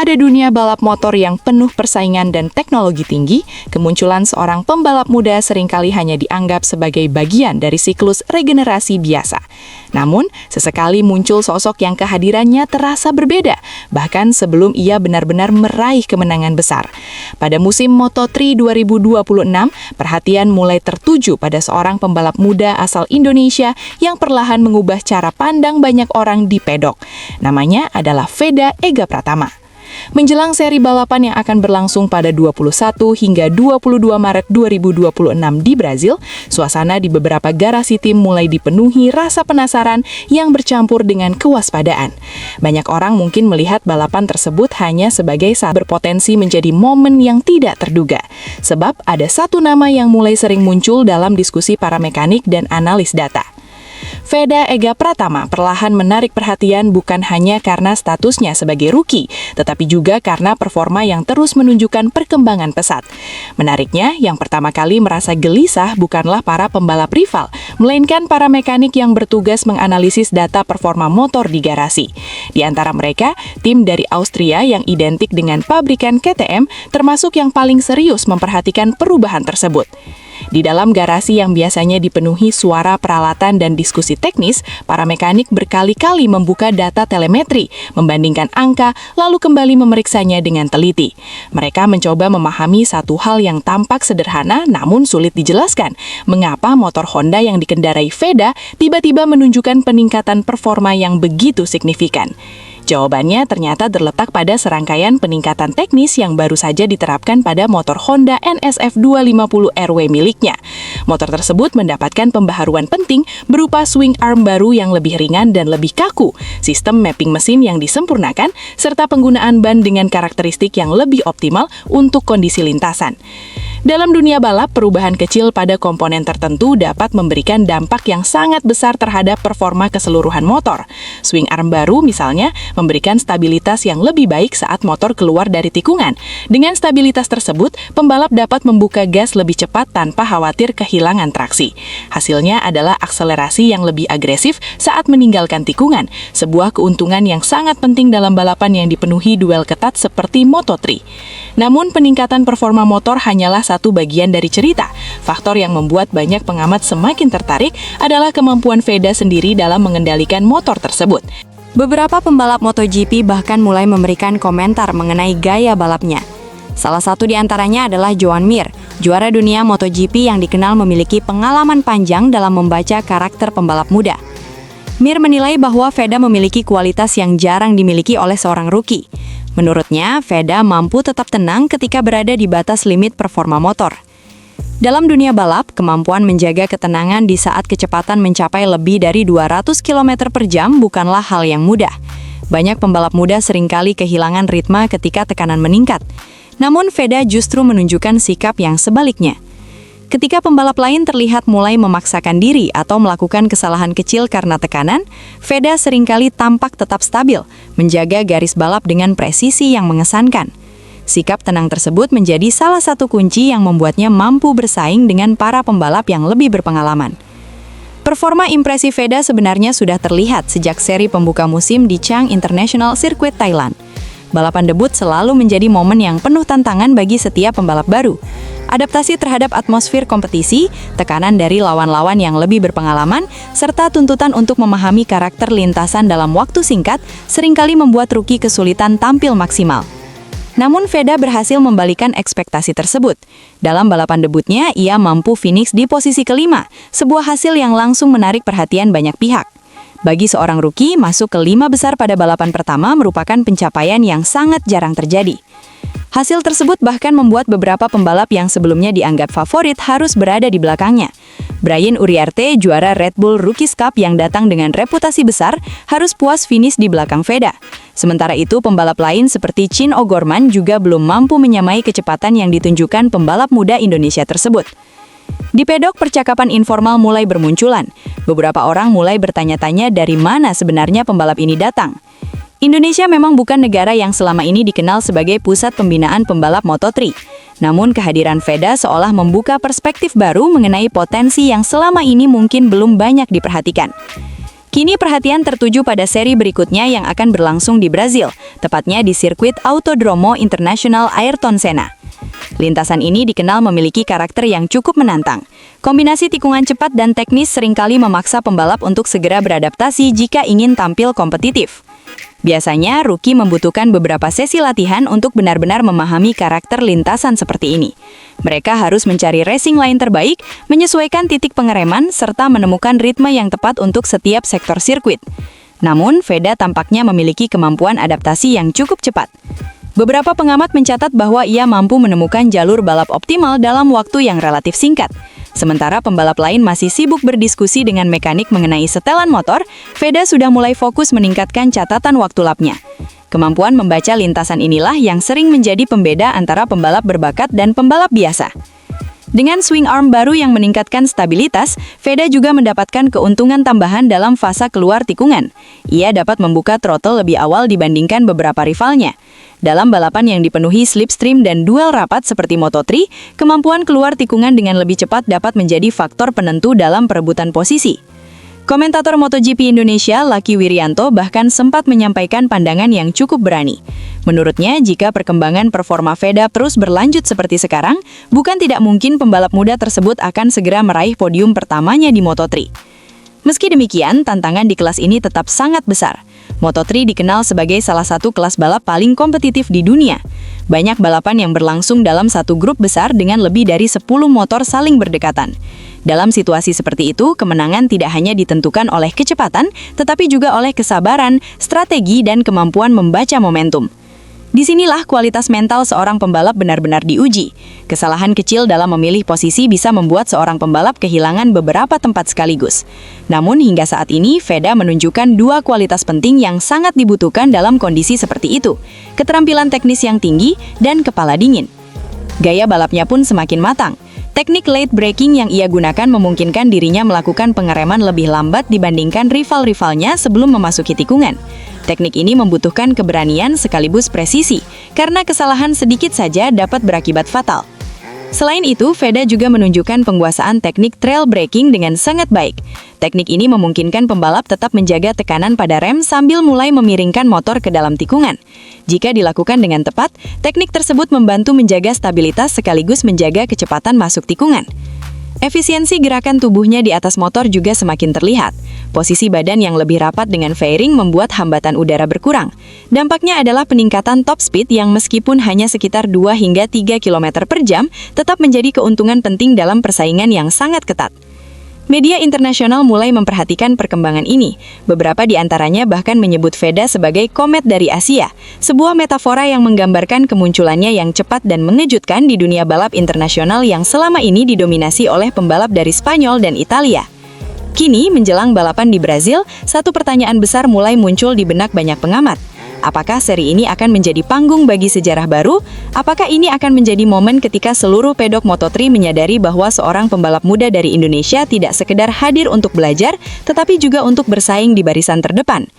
Pada dunia balap motor yang penuh persaingan dan teknologi tinggi, kemunculan seorang pembalap muda seringkali hanya dianggap sebagai bagian dari siklus regenerasi biasa. Namun, sesekali muncul sosok yang kehadirannya terasa berbeda, bahkan sebelum ia benar-benar meraih kemenangan besar. Pada musim Moto3 2026, perhatian mulai tertuju pada seorang pembalap muda asal Indonesia yang perlahan mengubah cara pandang banyak orang di pedok. Namanya adalah Veda Ega Pratama. Menjelang seri balapan yang akan berlangsung pada 21 hingga 22 Maret 2026 di Brazil, suasana di beberapa garasi tim mulai dipenuhi rasa penasaran yang bercampur dengan kewaspadaan. Banyak orang mungkin melihat balapan tersebut hanya sebagai saat berpotensi menjadi momen yang tidak terduga. Sebab ada satu nama yang mulai sering muncul dalam diskusi para mekanik dan analis data. Veda Ega Pratama perlahan menarik perhatian bukan hanya karena statusnya sebagai rookie, tetapi juga karena performa yang terus menunjukkan perkembangan pesat. Menariknya, yang pertama kali merasa gelisah bukanlah para pembalap rival, melainkan para mekanik yang bertugas menganalisis data performa motor di garasi. Di antara mereka, tim dari Austria yang identik dengan pabrikan KTM termasuk yang paling serius memperhatikan perubahan tersebut. Di dalam garasi yang biasanya dipenuhi suara peralatan dan diskusi teknis, para mekanik berkali-kali membuka data telemetri, membandingkan angka, lalu kembali memeriksanya dengan teliti. Mereka mencoba memahami satu hal yang tampak sederhana namun sulit dijelaskan, mengapa motor Honda yang dikendarai Veda tiba-tiba menunjukkan peningkatan performa yang begitu signifikan. Jawabannya ternyata terletak pada serangkaian peningkatan teknis yang baru saja diterapkan pada motor Honda NSF 250 RW miliknya. Motor tersebut mendapatkan pembaharuan penting berupa swing arm baru yang lebih ringan dan lebih kaku, sistem mapping mesin yang disempurnakan, serta penggunaan ban dengan karakteristik yang lebih optimal untuk kondisi lintasan. Dalam dunia balap, perubahan kecil pada komponen tertentu dapat memberikan dampak yang sangat besar terhadap performa keseluruhan motor. Swing arm baru misalnya memberikan stabilitas yang lebih baik saat motor keluar dari tikungan. Dengan stabilitas tersebut, pembalap dapat membuka gas lebih cepat tanpa khawatir kehilangan traksi. Hasilnya adalah akselerasi yang lebih agresif saat meninggalkan tikungan, sebuah keuntungan yang sangat penting dalam balapan yang dipenuhi duel ketat seperti Moto3. Namun, peningkatan performa motor hanyalah satu bagian dari cerita. Faktor yang membuat banyak pengamat semakin tertarik adalah kemampuan Veda sendiri dalam mengendalikan motor tersebut. Beberapa pembalap MotoGP bahkan mulai memberikan komentar mengenai gaya balapnya. Salah satu di antaranya adalah Joan Mir, juara dunia MotoGP yang dikenal memiliki pengalaman panjang dalam membaca karakter pembalap muda. Mir menilai bahwa Veda memiliki kualitas yang jarang dimiliki oleh seorang rookie. Menurutnya, Veda mampu tetap tenang ketika berada di batas limit performa motor. Dalam dunia balap, kemampuan menjaga ketenangan di saat kecepatan mencapai lebih dari 200 km per jam bukanlah hal yang mudah. Banyak pembalap muda seringkali kehilangan ritme ketika tekanan meningkat. Namun, Veda justru menunjukkan sikap yang sebaliknya. Ketika pembalap lain terlihat mulai memaksakan diri atau melakukan kesalahan kecil karena tekanan, Veda seringkali tampak tetap stabil, menjaga garis balap dengan presisi yang mengesankan. Sikap tenang tersebut menjadi salah satu kunci yang membuatnya mampu bersaing dengan para pembalap yang lebih berpengalaman. Performa impresif Veda sebenarnya sudah terlihat sejak seri pembuka musim di Chang International Circuit Thailand. Balapan debut selalu menjadi momen yang penuh tantangan bagi setiap pembalap baru. Adaptasi terhadap atmosfer kompetisi, tekanan dari lawan-lawan yang lebih berpengalaman, serta tuntutan untuk memahami karakter lintasan dalam waktu singkat seringkali membuat rookie kesulitan tampil maksimal. Namun Veda berhasil membalikan ekspektasi tersebut. Dalam balapan debutnya, ia mampu finish di posisi kelima, sebuah hasil yang langsung menarik perhatian banyak pihak. Bagi seorang rookie, masuk ke 5 besar pada balapan pertama merupakan pencapaian yang sangat jarang terjadi. Hasil tersebut bahkan membuat beberapa pembalap yang sebelumnya dianggap favorit harus berada di belakangnya. Brian Uriarte, juara Red Bull Rookies Cup yang datang dengan reputasi besar, harus puas finish di belakang Veda. Sementara itu, pembalap lain seperti Chin O'Gorman juga belum mampu menyamai kecepatan yang ditunjukkan pembalap muda Indonesia tersebut. Di pedok, percakapan informal mulai bermunculan. Beberapa orang mulai bertanya-tanya dari mana sebenarnya pembalap ini datang. Indonesia memang bukan negara yang selama ini dikenal sebagai pusat pembinaan pembalap Moto3. Namun kehadiran Veda seolah membuka perspektif baru mengenai potensi yang selama ini mungkin belum banyak diperhatikan. Kini perhatian tertuju pada seri berikutnya yang akan berlangsung di Brazil, tepatnya di sirkuit Autodromo Internacional Ayrton Senna. Lintasan ini dikenal memiliki karakter yang cukup menantang. Kombinasi tikungan cepat dan teknis seringkali memaksa pembalap untuk segera beradaptasi jika ingin tampil kompetitif. Biasanya, rookie membutuhkan beberapa sesi latihan untuk benar-benar memahami karakter lintasan seperti ini. Mereka harus mencari racing line terbaik, menyesuaikan titik pengereman, serta menemukan ritme yang tepat untuk setiap sektor sirkuit. Namun, Veda tampaknya memiliki kemampuan adaptasi yang cukup cepat. Beberapa pengamat mencatat bahwa ia mampu menemukan jalur balap optimal dalam waktu yang relatif singkat. Sementara pembalap lain masih sibuk berdiskusi dengan mekanik mengenai setelan motor, Veda sudah mulai fokus meningkatkan catatan waktu lapnya. Kemampuan membaca lintasan inilah yang sering menjadi pembeda antara pembalap berbakat dan pembalap biasa. Dengan swing arm baru yang meningkatkan stabilitas, Veda juga mendapatkan keuntungan tambahan dalam fase keluar tikungan. Ia dapat membuka throttle lebih awal dibandingkan beberapa rivalnya. Dalam balapan yang dipenuhi slipstream dan duel rapat seperti Moto3, kemampuan keluar tikungan dengan lebih cepat dapat menjadi faktor penentu dalam perebutan posisi. Komentator MotoGP Indonesia, Lucky Wirianto, bahkan sempat menyampaikan pandangan yang cukup berani. Menurutnya, jika perkembangan performa Veda terus berlanjut seperti sekarang, bukan tidak mungkin pembalap muda tersebut akan segera meraih podium pertamanya di Moto3. Meski demikian, tantangan di kelas ini tetap sangat besar. Moto3 dikenal sebagai salah satu kelas balap paling kompetitif di dunia. Banyak balapan yang berlangsung dalam satu grup besar dengan lebih dari 10 motor saling berdekatan. Dalam situasi seperti itu, kemenangan tidak hanya ditentukan oleh kecepatan, tetapi juga oleh kesabaran, strategi, dan kemampuan membaca momentum. Disinilah kualitas mental seorang pembalap benar-benar diuji. Kesalahan kecil dalam memilih posisi bisa membuat seorang pembalap kehilangan beberapa tempat sekaligus. Namun hingga saat ini, Veda menunjukkan dua kualitas penting yang sangat dibutuhkan dalam kondisi seperti itu. Keterampilan teknis yang tinggi dan kepala dingin. Gaya balapnya pun semakin matang. Teknik late braking yang ia gunakan memungkinkan dirinya melakukan pengereman lebih lambat dibandingkan rival-rivalnya sebelum memasuki tikungan. Teknik ini membutuhkan keberanian sekaligus presisi, karena kesalahan sedikit saja dapat berakibat fatal. Selain itu, Veda juga menunjukkan penguasaan teknik trail braking dengan sangat baik. Teknik ini memungkinkan pembalap tetap menjaga tekanan pada rem sambil mulai memiringkan motor ke dalam tikungan. Jika dilakukan dengan tepat, teknik tersebut membantu menjaga stabilitas sekaligus menjaga kecepatan masuk tikungan. Efisiensi gerakan tubuhnya di atas motor juga semakin terlihat. Posisi badan yang lebih rapat dengan fairing membuat hambatan udara berkurang. Dampaknya adalah peningkatan top speed yang meskipun hanya sekitar 2 hingga 3 km per jam, tetap menjadi keuntungan penting dalam persaingan yang sangat ketat. Media internasional mulai memperhatikan perkembangan ini. Beberapa di antaranya bahkan menyebut Veda sebagai komet dari Asia, sebuah metafora yang menggambarkan kemunculannya yang cepat dan mengejutkan di dunia balap internasional yang selama ini didominasi oleh pembalap dari Spanyol dan Italia. Kini, menjelang balapan di Brazil, satu pertanyaan besar mulai muncul di benak banyak pengamat. Apakah seri ini akan menjadi panggung bagi sejarah baru? Apakah ini akan menjadi momen ketika seluruh pedok Moto3 menyadari bahwa seorang pembalap muda dari Indonesia tidak sekedar hadir untuk belajar, tetapi juga untuk bersaing di barisan terdepan?